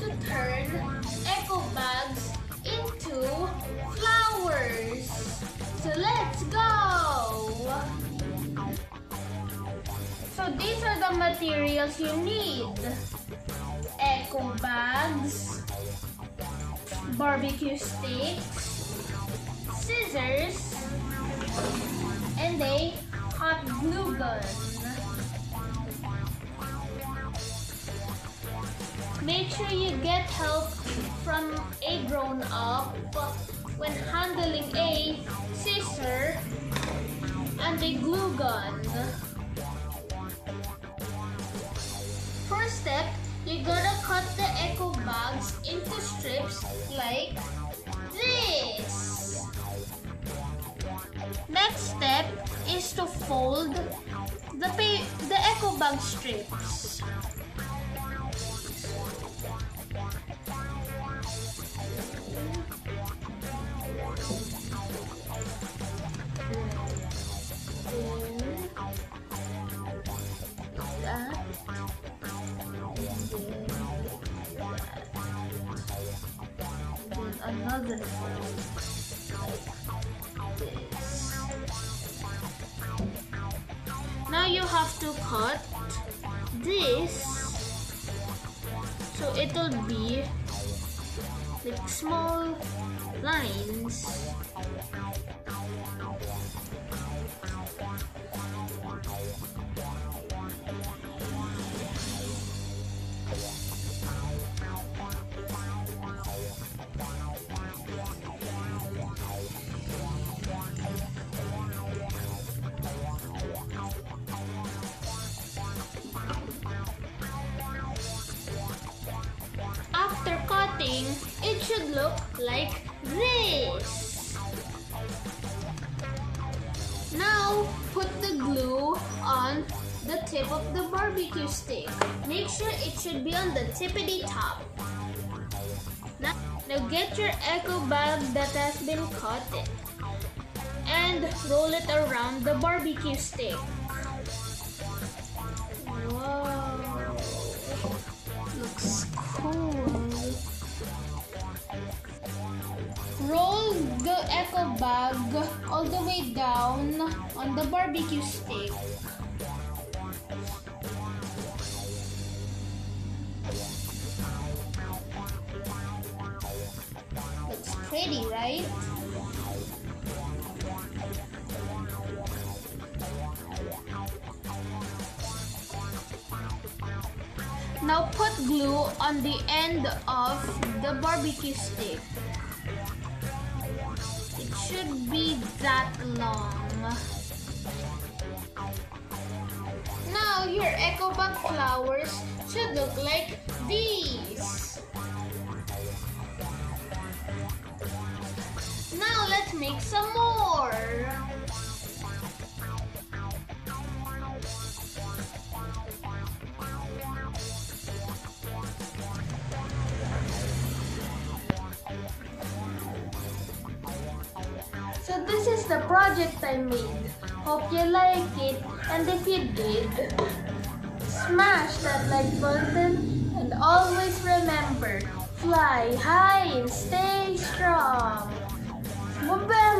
to turn eco bags into flowers. So let's go! So these are the materials you need. Eco bags, barbecue sticks, scissors, and a hot glue gun. Make sure you get help from a grown-up when handling a scissor and a glue gun. First step, you gotta cut the eco bags into strips like this. Next step is to fold the eco bag strips. Another fold like this. Now you have to cut this so it'll be like small lines. After cutting, it should look like this. Now, put the glue on the tip of the barbecue stick. Make sure it should be on the tippity top. Now get your eco bag that has been cut and roll it around the barbecue stick. Wow, looks cool. Roll the eco bag all the way down on the barbecue stick. Looks pretty, right? Now put glue on the end of the barbecue stick. It should be that long. Now your eco bag flowers should look like these. Now let's make some more. So this is the project I made. Hope you like it, and if you did, smash that like button and always remember, fly high and stay strong. Mabel!